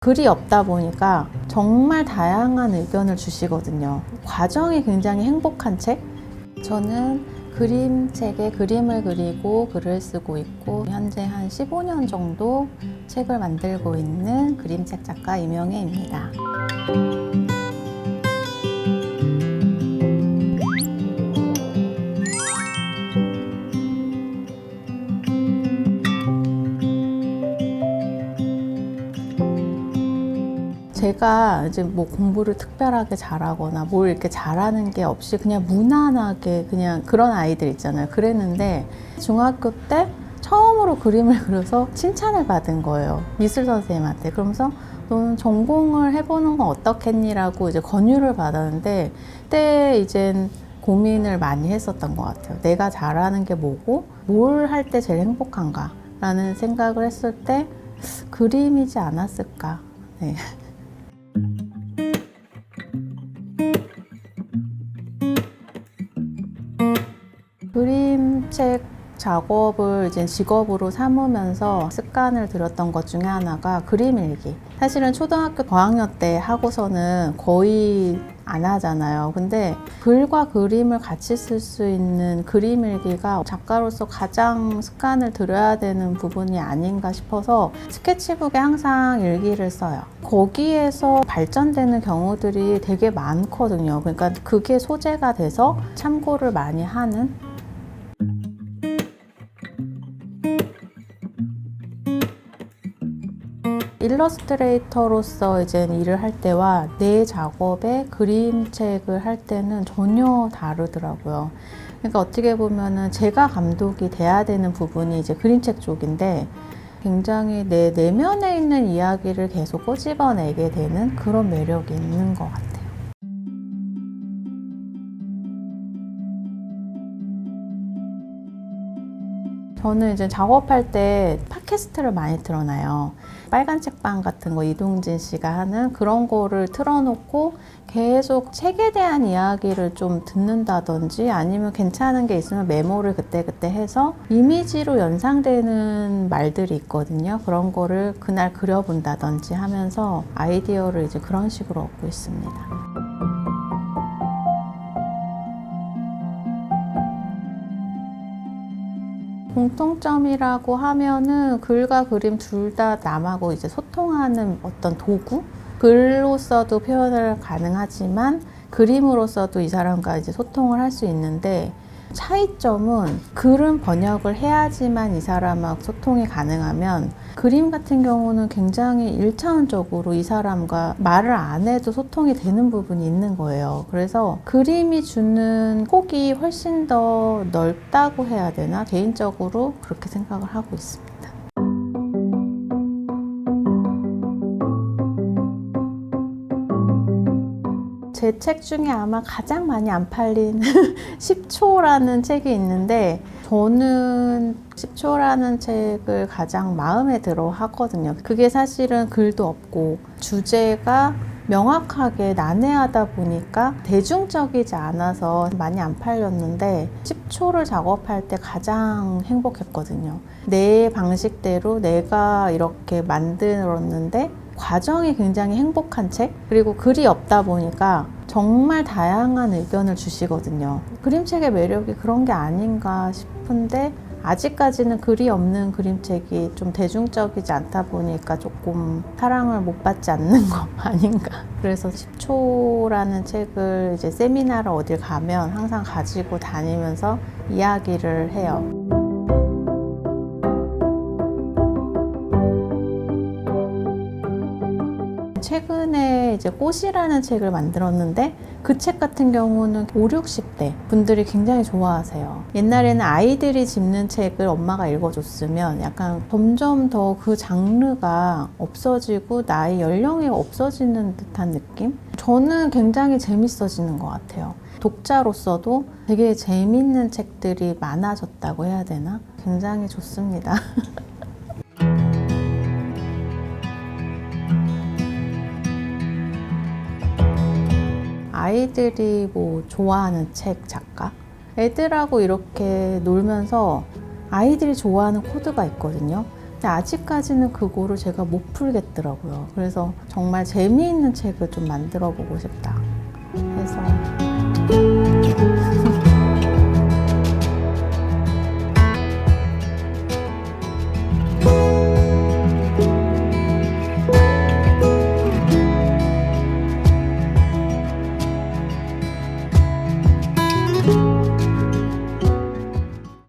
글이 없다 보니까 정말 다양한 의견을 주시거든요. 과정이 굉장히 행복한 책? 저는 그림책에 그림을 그리고 글을 쓰고 있고 현재 한 15년 정도 책을 만들고 있는 그림책 작가 이명애입니다. 제가 이제 뭐 공부를 특별하게 잘하거나 뭘 이렇게 잘하는 게 없이 그냥 무난하게 그냥 그런 아이들 있잖아요. 그랬는데 중학교 때 처음으로 그림을 그려서 칭찬을 받은 거예요. 미술 선생님한테. 그러면서 너는 전공을 해보는 건 어떻겠니라고 이제 권유를 받았는데 그때 이젠 고민을 많이 했었던 것 같아요. 내가 잘하는 게 뭐고 뭘 할 때 제일 행복한가 라는 생각을 했을 때 그림이지 않았을까. 네. 그림책 작업을 이제 직업으로 삼으면서 습관을 들였던 것 중에 하나가 그림 일기. 사실은 초등학교 고학년 때 하고서는 거의 안 하잖아요. 근데 글과 그림을 같이 쓸 수 있는 그림 일기가 작가로서 가장 습관을 들여야 되는 부분이 아닌가 싶어서 스케치북에 항상 일기를 써요. 거기에서 발전되는 경우들이 되게 많거든요. 그러니까 그게 소재가 돼서 참고를 많이 하는. 일러스트레이터로서 이제 일을 할 때와 내 작업에 그림책을 할 때는 전혀 다르더라고요. 그러니까 어떻게 보면은 제가 감독이 돼야 되는 부분이 이제 그림책 쪽인데 굉장히 내 내면에 있는 이야기를 계속 꼬집어내게 되는 그런 매력이 있는 것 같아요. 저는 이제 작업할 때 팟캐스트를 많이 틀어놔요. 빨간 책방 같은 거 이동진 씨가 하는 그런 거를 틀어놓고 계속 책에 대한 이야기를 좀 듣는다든지 아니면 괜찮은 게 있으면 메모를 그때그때 해서 이미지로 연상되는 말들이 있거든요. 그런 거를 그날 그려본다든지 하면서 아이디어를 이제 그런 식으로 얻고 있습니다. 공통점이라고 하면은 글과 그림 둘 다 남하고 이제 소통하는 어떤 도구? 글로서도 표현을 가능하지만 그림으로서도 이 사람과 이제 소통을 할 수 있는데 차이점은 글은 번역을 해야지만 이 사람하고 소통이 가능하면 그림 같은 경우는 굉장히 일차원적으로 이 사람과 말을 안 해도 소통이 되는 부분이 있는 거예요. 그래서 그림이 주는 폭이 훨씬 더 넓다고 해야 되나? 개인적으로 그렇게 생각을 하고 있습니다. 제 책 중에 아마 가장 많이 안 팔린 10초라는 책이 있는데 저는 10초라는 책을 가장 마음에 들어 하거든요. 그게 사실은 글도 없고 주제가 명확하게 난해하다 보니까 대중적이지 않아서 많이 안 팔렸는데 10초를 작업할 때 가장 행복했거든요. 내 방식대로 내가 이렇게 만들었는데 과정이 굉장히 행복한 책? 그리고 글이 없다 보니까 정말 다양한 의견을 주시거든요. 그림책의 매력이 그런 게 아닌가 싶은데 아직까지는 글이 없는 그림책이 좀 대중적이지 않다 보니까 조금 사랑을 못 받지 않는 거 아닌가. 그래서 10초라는 책을 이제 세미나를 어딜 가면 항상 가지고 다니면서 이야기를 해요. 최근에 이제 꽃이라는 책을 만들었는데 그 책 같은 경우는 5, 60대 분들이 굉장히 좋아하세요. 옛날에는 아이들이 집는 책을 엄마가 읽어줬으면 약간 점점 더 그 장르가 없어지고 나의 연령이 없어지는 듯한 느낌? 저는 굉장히 재밌어지는 것 같아요. 독자로서도 되게 재밌는 책들이 많아졌다고 해야 되나? 굉장히 좋습니다. 아이들이 뭐 좋아하는 책 작가? 애들하고 이렇게 놀면서 아이들이 좋아하는 코드가 있거든요. 근데 아직까지는 그거를 제가 못 풀겠더라고요. 그래서 정말 재미있는 책을 좀 만들어 보고 싶다 해서